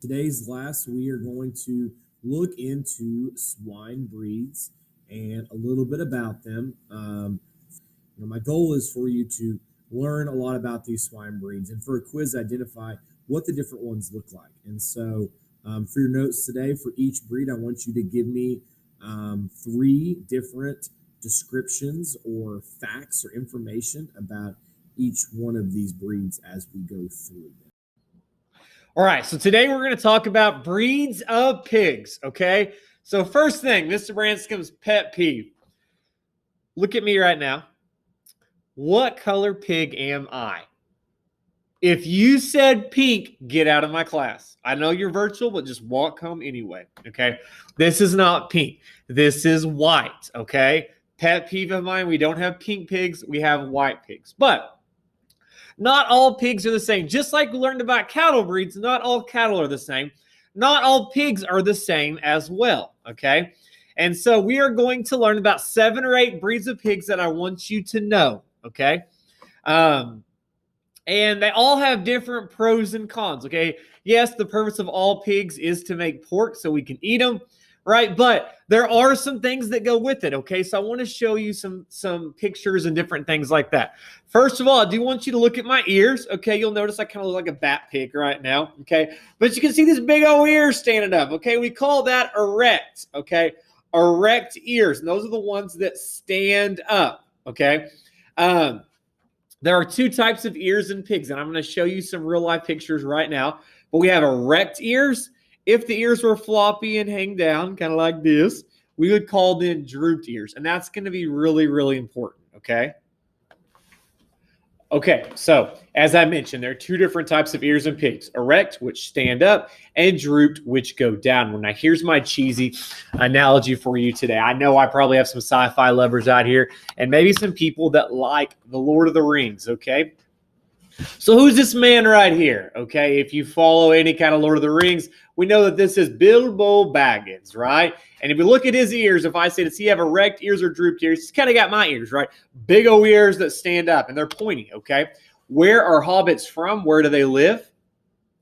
Today's class, we are going to look into swine breeds and a little bit about them. My goal is for you to learn a lot about these swine breeds and for a quiz, identify what the different ones look like. And so for your notes today, for each breed, I want you to give me 3 different descriptions or facts or information about each one of these breeds as we go through them. All right, so today we're going to talk about breeds of pigs, okay? So first thing, Mr. Branscum's pet peeve. Look at me right now. What color pig am I? If you said pink, get out of my class. I know you're virtual, but just walk home anyway, okay? This is not pink. This is white, okay? Pet peeve of mine, we don't have pink pigs, we have white pigs. But not all pigs are the same. Just like we learned about cattle breeds, not all cattle are the same. Not all pigs are the same as well, okay? And so we are going to learn about 7 or 8 breeds of pigs that I want you to know, okay? And they all have different pros and cons, okay? Yes, the purpose of all pigs is to make pork so we can eat them, right? But there are some things that go with it, okay? So I want to show you some pictures and different things like that. First of all, I do want you to look at my ears, okay? You'll notice I kind of look like a bat pig right now, okay? But you can see these big old ears standing up, okay? We call that erect, okay? Erect ears, and those are the ones that stand up, okay? There are 2 types of ears in pigs, and I'm going to show you some real-life pictures right now. But we have erect ears. If the ears were floppy and hang down, kind of like this, we would call them drooped ears. And that's going to be really, really important, okay? Okay, so as I mentioned, there are 2 different types of ears in pigs. Erect, which stand up, and drooped, which go downward. Now, here's my cheesy analogy for you today. I know I probably have some sci-fi lovers out here, and maybe some people that like The Lord of the Rings, okay? So who's this man right here, okay? If you follow any kind of Lord of the Rings, we know that this is Bilbo Baggins, right? And if you look at his ears, if I say, does he have erect ears or drooped ears? He's kind of got my ears, right? Big old ears that stand up, and they're pointy, okay? Where are hobbits from? Where do they live?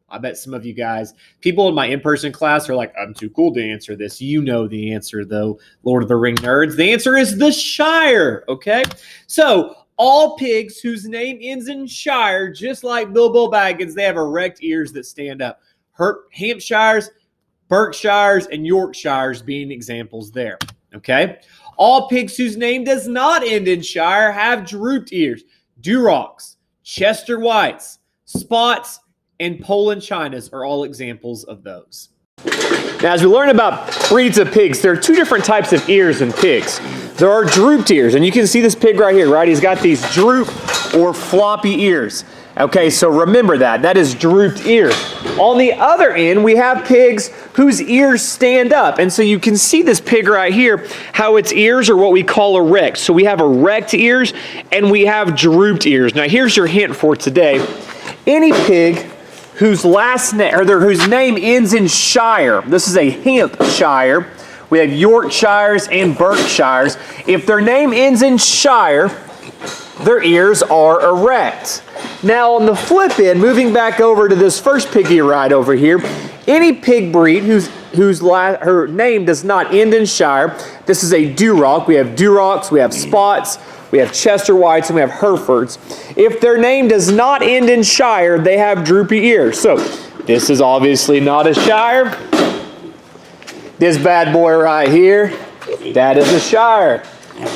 I bet some of you guys, people in my in-person class are like, I'm too cool to answer this. You know the answer, though, Lord of the Ring nerds. The answer is the Shire, okay? So all pigs whose name ends in Shire, just like Bilbo Baggins, they have erect ears that stand up. Hampshires, Berkshires, and Yorkshires being examples there, okay? All pigs whose name does not end in Shire have drooped ears. Durocs, Chester Whites, Spots, and Poland Chinas are all examples of those. Now, as we learn about breeds of pigs, there are 2 different types of ears in pigs. There are drooped ears, and you can see this pig right here, right? He's got these droop or floppy ears. Okay, so remember that. That is drooped ears. On the other end, we have pigs whose ears stand up. And so you can see this pig right here, how its ears are what we call erect. So we have erect ears and we have drooped ears. Now, here's your hint for today. Any pig whose whose name ends in Shire. This is a Hampshire. We have Yorkshires and Berkshires. If their name ends in Shire, their ears are erect. Now, on the flip end, moving back over to this first piggy right over here, any pig breed her name does not end in Shire. This is a Duroc. We have Durocs, we have Spots, we have Chester Whites, and we have Herefords. If their name does not end in Shire, they have droopy ears. So, this is obviously not a Shire. This bad boy right here, that is a Shire.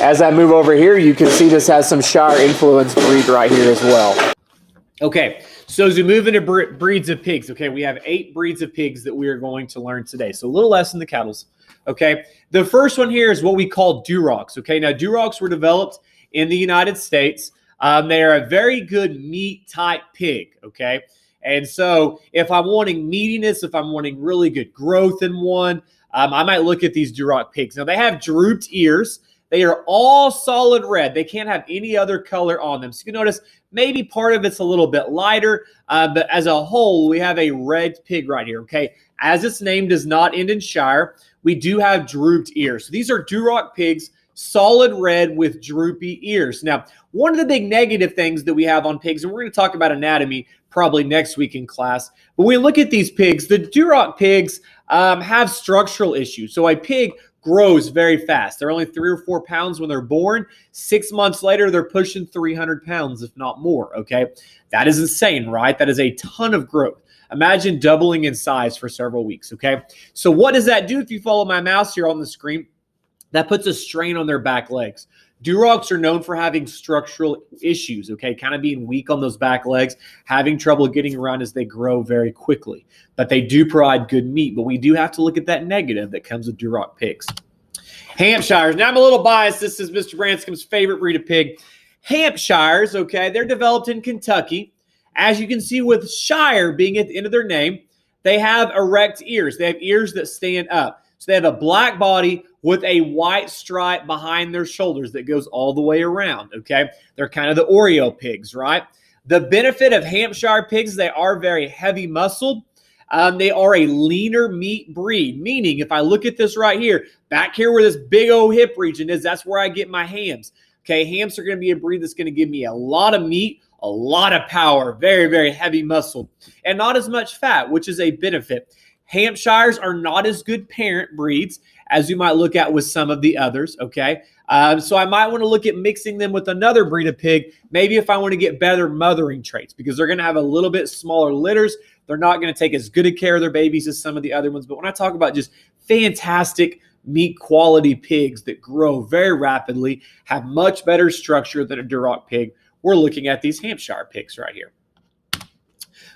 As I move over here, you can see this has some Shire influence breed right here as well. Okay, so as we move into breeds of pigs, okay, we have 8 breeds of pigs that we are going to learn today. So a little less than the cattles, okay? The first one here is what we call Durocs, okay? Now, Durocs were developed in the United States. They are a very good meat-type pig, okay? And so if I'm wanting meatiness, if I'm wanting really good growth in one, I might look at these Duroc pigs. Now, they have drooped ears. They are all solid red. They can't have any other color on them. So you can notice maybe part of it's a little bit lighter, but as a whole, we have a red pig right here, okay? As its name does not end in Shire, we do have drooped ears. So these are Duroc pigs, solid red with droopy ears. Now, one of the big negative things that we have on pigs, and we're going to talk about anatomy probably next week in class, but when we look at these pigs, the Duroc pigs have structural issues. So a pig grows very fast. They're only 3 or 4 pounds when they're born. 6 months later, they're pushing 300 pounds, if not more, okay? That is insane, right? That is a ton of growth. Imagine doubling in size for several weeks, okay? So what does that do if you follow my mouse here on the screen? That puts a strain on their back legs. Durocs are known for having structural issues, okay? Kind of being weak on those back legs, having trouble getting around as they grow very quickly. But they do provide good meat, but we do have to look at that negative that comes with Duroc pigs. Hampshires. Now, I'm a little biased. This is Mr. Branscum's favorite breed of pig. Hampshires, okay, they're developed in Kentucky. As you can see with Shire being at the end of their name, they have erect ears. They have ears that stand up. So they have a black body with a white stripe behind their shoulders that goes all the way around, okay? They're kind of the Oreo pigs, right? The benefit of Hampshire pigs, they are very heavy muscled. They are a leaner meat breed, meaning if I look at this right here, back here where this big old hip region is, that's where I get my hams. Okay, hams are going to be a breed that's going to give me a lot of meat, a lot of power, very, very heavy muscle, and not as much fat, which is a benefit. Hampshires are not as good parent breeds as you might look at with some of the others, okay? So I might want to look at mixing them with another breed of pig, maybe if I want to get better mothering traits, because they're going to have a little bit smaller litters. They're not going to take as good a care of their babies as some of the other ones. But when I talk about just fantastic meat quality pigs that grow very rapidly, have much better structure than a Duroc pig, we're looking at these Hampshire pigs right here.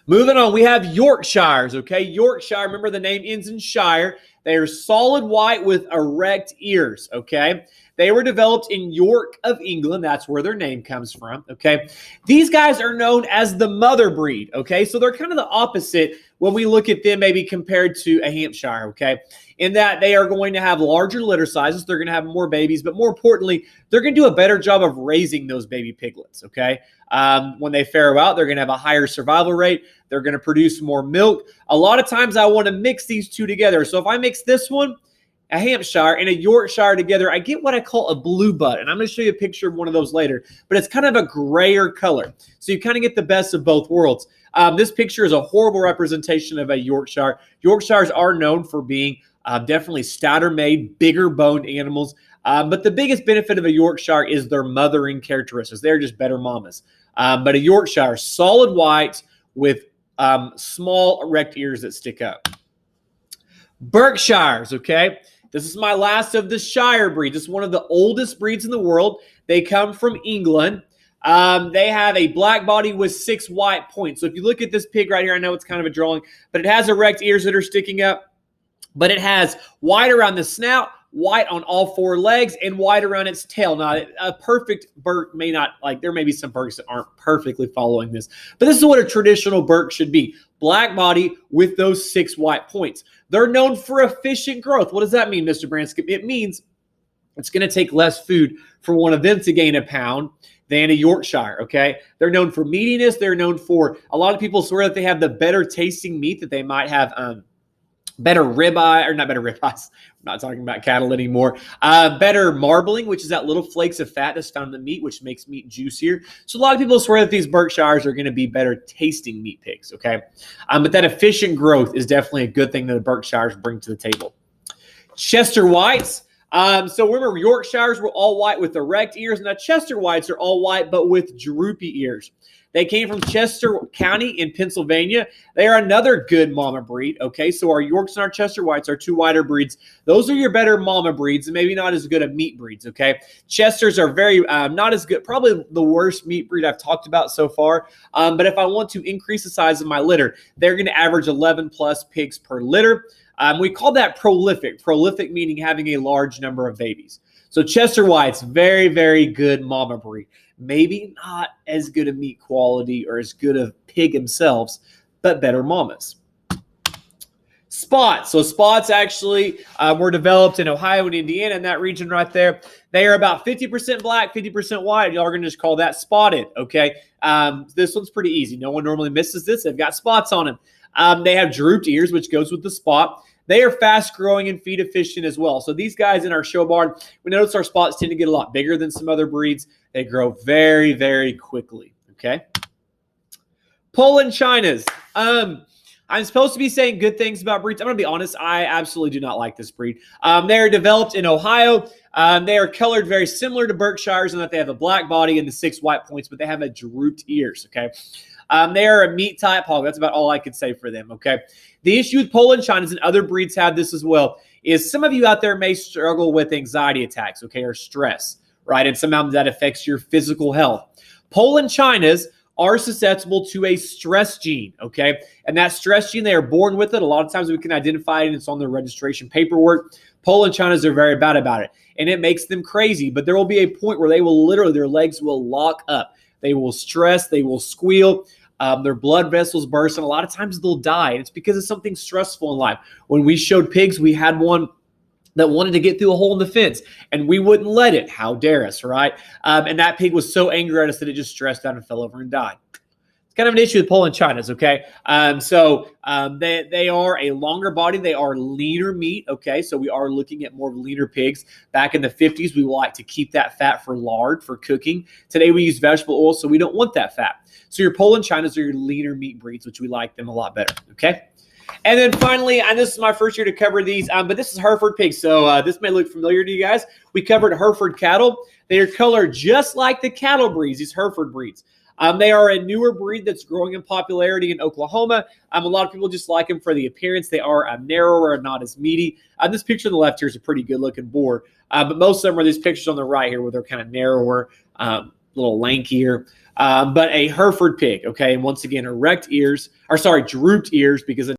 Moving on, we have Yorkshires, okay? Yorkshire, remember the name ends in Shire. They are solid white with erect ears, okay? They were developed in York of England. That's where their name comes from, okay? These guys are known as the mother breed, okay? So they're kind of the opposite when we look at them maybe compared to a Hampshire, okay? In that they are going to have larger litter sizes. They're going to have more babies, but more importantly, they're going to do a better job of raising those baby piglets, okay? When they farrow out, they're going to have a higher survival rate. They're going to produce more milk. A lot of times I want to mix these two together. So if I mix this one, a Hampshire and a Yorkshire together, I get what I call a blue butt. And I'm going to show you a picture of one of those later. But it's kind of a grayer color. So you kind of get the best of both worlds. This picture is a horrible representation of a Yorkshire. Yorkshires are known for being definitely stouter made, bigger boned animals. But the biggest benefit of a Yorkshire is their mothering characteristics. They're just better mamas. But a Yorkshire, solid white with small erect ears that stick up. Berkshires, okay? This is my last of the Shire breed. This is one of the oldest breeds in the world. They come from England. They have a black body with 6 white points. So if you look at this pig right here, I know it's kind of a drawing, but it has erect ears that are sticking up. But it has white around the snout, white on all 4 legs, and white around its tail. Now, a perfect Berk may not, like, there may be some Berks that aren't perfectly following this, but this is what a traditional Berk should be. Black body with those 6 white points. They're known for efficient growth. What does that mean, Mr. Branscum? It means it's going to take less food for one of them to gain a pound than a Yorkshire, okay? They're known for meatiness. They're known for, a lot of people swear that they have the better tasting meat, that they might have better ribeye, or not better ribeyes. I'm not talking about cattle anymore. Better marbling, which is that little flakes of fat that's found in the meat, which makes meat juicier. So a lot of people swear that these Berkshires are going to be better tasting meat pigs, okay? But that efficient growth is definitely a good thing that the Berkshires bring to the table. Chester Whites. So remember, Yorkshires were all white with erect ears. Now, Chester Whites are all white, but with droopy ears. They came from Chester County in Pennsylvania. They are another good mama breed, okay? So our Yorks and our Chester Whites are 2 whiter breeds. Those are your better mama breeds and maybe not as good of meat breeds, okay? Chesters are very not as good, probably the worst meat breed I've talked about so far. But if I want to increase the size of my litter, they're going to average 11 plus pigs per litter. We call that prolific. Prolific meaning having a large number of babies. So Chester White's very, very good mama breed. Maybe not as good a meat quality or as good a pig themselves, but better mamas. Spots. So spots actually were developed in Ohio and Indiana, in that region right there. They are about 50% black, 50% white. Y'all are going to just call that spotted, okay? This one's pretty easy. No one normally misses this. They've got spots on them. They have drooped ears, which goes with the spot. they are fast growing and feed efficient as well. So these guys in our show barn, we notice our spots tend to get a lot bigger than some other breeds. They grow very, very quickly. Okay. Poland Chinas. I'm supposed to be saying good things about breeds. I'm going to be honest. I absolutely do not like this breed. They are developed in Ohio. They are colored very similar to Berkshires in that they have a black body and the 6 white points, but they have a drooped ears. Okay. They are a meat type hog. That's about all I could say for them. Okay. The issue with Poland Chinas, and other breeds have this as well, is some of you out there may struggle with anxiety attacks, okay, or stress, right? And sometimes that affects your physical health. Poland Chinas are susceptible to a stress gene, okay? And that stress gene, they are born with it. A lot of times we can identify it, and it's on their registration paperwork. Poland Chinas are very bad about it, and it makes them crazy. But there will be a point where they will literally, their legs will lock up. They will stress. They will squeal. Their blood vessels burst, and a lot of times they'll die. And it's because of something stressful in life. When we showed pigs, we had one that wanted to get through a hole in the fence, and we wouldn't let it. How dare us, right? And that pig was so angry at us that it just stressed out and fell over and died. It's kind of an issue with Poland Chinas, okay? They are a longer body. They are leaner meat, okay? So we are looking at more leaner pigs. Back in the 50s, we like to keep that fat for lard, for cooking. Today, we use vegetable oil, so we don't want that fat. So your Poland Chinas are your leaner meat breeds, which we like them a lot better, okay? And then finally, and this is my first year to cover these, but this is Hereford pigs, so this may look familiar to you guys. We covered Hereford cattle. They are colored just like the cattle breeds, these Hereford breeds. They are a newer breed that's growing in popularity in Oklahoma. A lot of people just like them for the appearance. They are narrower and not as meaty. This picture on the left here is a pretty good-looking boar, but most of them are these pictures on the right here where they're kind of narrower, a little lankier. But a Hereford pig, okay? And once again, drooped ears because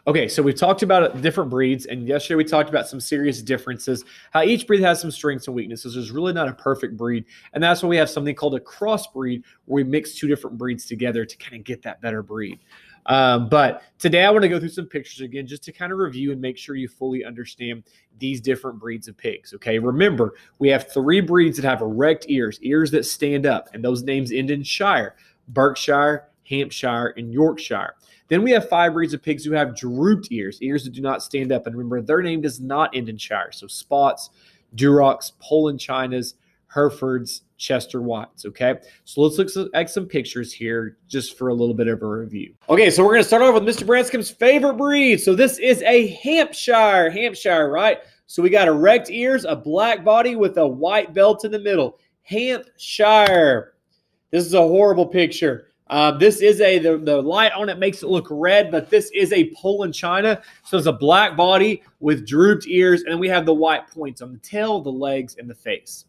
okay, so we've talked about different breeds, and yesterday we talked about some serious differences, how each breed has some strengths and weaknesses. There's really not a perfect breed, and that's why we have something called a crossbreed, where we mix 2 different breeds together to kind of get that better breed. But today I want to go through some pictures again just to kind of review and make sure you fully understand these different breeds of pigs, okay? Remember, we have 3 breeds that have erect ears, ears that stand up, and those names end in shire: Berkshire, Hampshire, and Yorkshire. Then we have 5 breeds of pigs who have drooped ears, ears that do not stand up. And remember, their name does not end in shire. So Spots, Durocs, Poland Chinas, Herefords, Chester Whites, okay? So let's look at some pictures here just for a little bit of a review. Okay, so we're going to start off with Mr. Branscum's favorite breed. So this is a Hampshire, right? So we got erect ears, a black body with a white belt in the middle. Hampshire. This is a horrible picture. This is the light on it makes it look red, but this is a Poland China. So it's a black body with drooped ears, and we have the white points on the tail, the legs, and the face.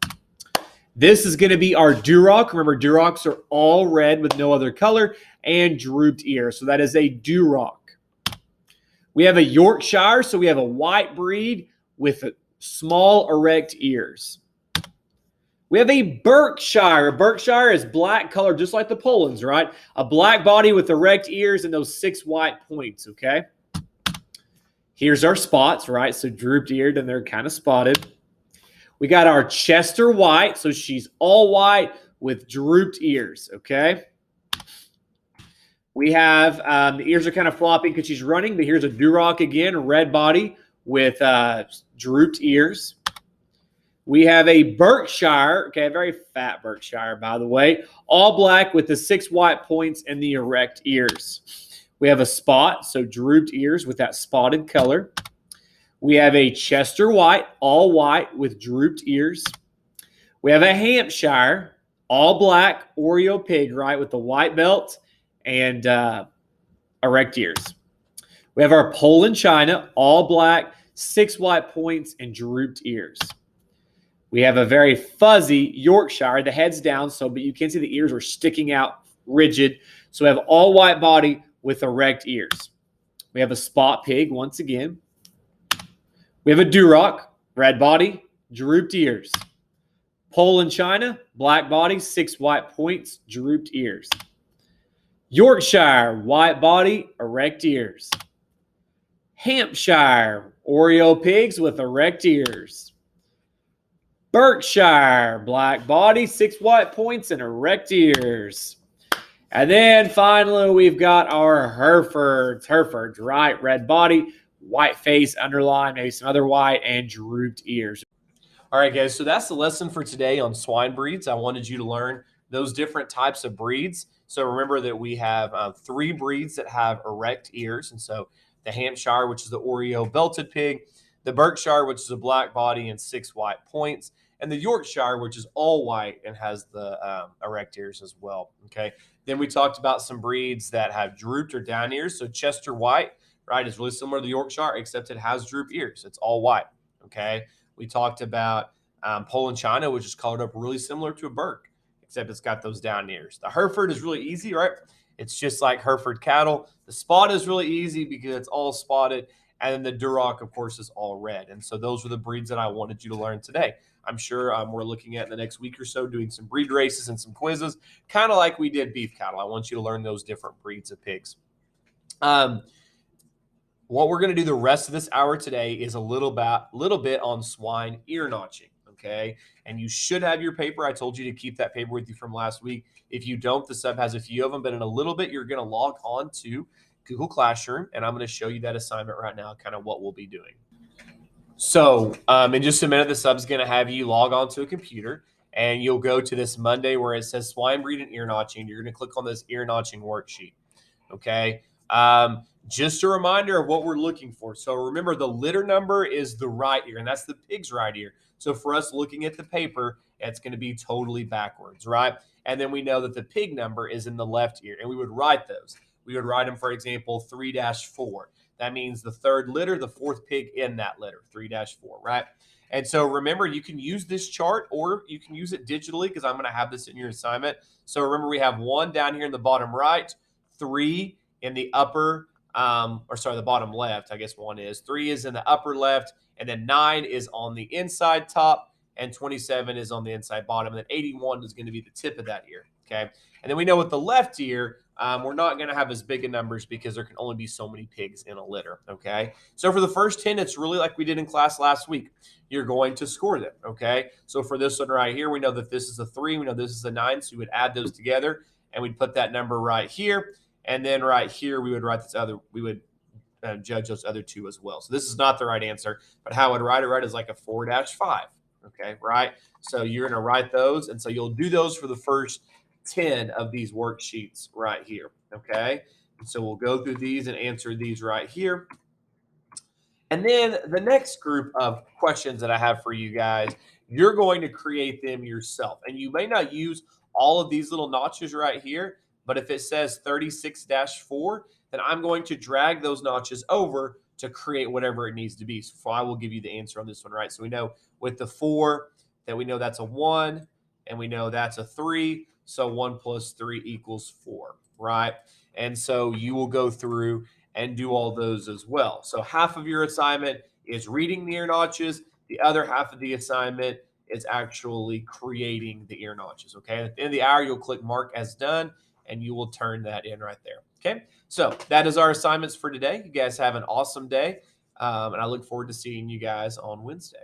This is going to be our Duroc. Remember, Durocs are all red with no other color and drooped ears. So that is a Duroc. We have a Yorkshire, so we have a white breed with small erect ears. We have a Berkshire. A Berkshire is black color, just like the Polands, right? A black body with erect ears and those 6 white points, okay? Here's our spots, right? So drooped eared, and they're kind of spotted. We got our Chester White. So she's all white with drooped ears, okay? We have, the ears are kind of flopping because she's running, but here's a Duroc again, a red body with drooped ears. We have a Berkshire, okay, a very fat Berkshire, by the way, all black with the 6 white points and the erect ears. We have a Spot, so drooped ears with that spotted color. We have a Chester White, all white with drooped ears. We have a Hampshire, all black Oreo pig, right, with the white belt and erect ears. We have our Poland China, all black, 6 white points and drooped ears. We have a very fuzzy Yorkshire. The head's down, but you can see the ears are sticking out rigid. So we have all white body with erect ears. We have a Spot pig once again. We have a Duroc, red body, drooped ears. Poland China, black body, 6 white points, drooped ears. Yorkshire, white body, erect ears. Hampshire, Oreo pigs with erect ears. Berkshire, black body, 6 white points, and erect ears. And then finally, we've got our Herefords, right? Red body, white face, underline, maybe some other white, and drooped ears. All right, guys, so that's the lesson for today on swine breeds. I wanted you to learn those different types of breeds. So remember that we have 3 breeds that have erect ears. And so the Hampshire, which is the Oreo belted pig, the Berkshire, which is a black body and 6 white points, and the Yorkshire, which is all white and has the erect ears as well. Okay. Then we talked about some breeds that have drooped or down ears. So Chester White, right, is really similar to the Yorkshire, except it has droop ears. It's all white. Okay. We talked about Poland China, which is colored up really similar to a Berk, except it's got those down ears. The Hereford is really easy, right? It's just like Hereford cattle. The spot is really easy because it's all spotted. And then the Duroc, of course, is all red. And so those were the breeds that I wanted you to learn today. I'm sure we're looking at in the next week or so doing some breed races and some quizzes, kind of like we did beef cattle. I want you to learn those different breeds of pigs. What we're going to do the rest of this hour today is a little bit on swine ear notching, okay? And you should have your paper. I told you to keep that paper with you from last week. If you don't, the sub has a few of them, but in a little bit, you're going to log on to Google Classroom, and I'm going to show you that assignment right now, kind of what we'll be doing. So in just a minute, the sub's going to have you log on to a computer, and you'll go to this Monday where it says swine breed and ear notching. You're going to click on this ear notching worksheet, okay? Just a reminder of what we're looking for. So remember, the litter number is the right ear, and that's the pig's right ear. So for us looking at the paper, it's going to be totally backwards, right? And then we know that the pig number is in the left ear, and we would write those. We would write them, for example, 3-4. That means the third litter, the fourth pig in that litter, 3-4, right? And so remember, you can use this chart or you can use it digitally because I'm going to have this in your assignment. So remember, we have 1 down here in the bottom right, 3 in the upper, the bottom left, I guess 1 is. 3 is in the upper left, and then 9 is on the inside top, and 27 is on the inside bottom, and then 81 is going to be the tip of that ear, okay? And then we know with the left ear, we're not going to have as big of numbers because there can only be so many pigs in a litter, okay? So for the first 10, it's really like we did in class last week. You're going to score them, okay? So for this one right here, we know that this is a 3. We know this is a 9, so we would add those together, and we'd put that number right here. And then right here, we would write this other, we would judge those other 2 as well. So this is not the right answer, but how I would write it right is like a 4-5, okay, right? So you're going to write those, and so you'll do those for the first 10 of these worksheets right here, okay? And so we'll go through these and answer these right here. And then the next group of questions that I have for you guys, you're going to create them yourself. And you may not use all of these little notches right here, but if it says 36-4, then I'm going to drag those notches over to create whatever it needs to be. So I will give you the answer on this one, right? So we know with the 4 that we know that's a 1, and we know that's a 3. So 1 + 3 = 4, right? And so you will go through and do all those as well. So half of your assignment is reading the ear notches. The other half of the assignment is actually creating the ear notches, okay? At the end of the hour, you'll click mark as done, and you will turn that in right there, okay? So that is our assignments for today. You guys have an awesome day, and I look forward to seeing you guys on Wednesday.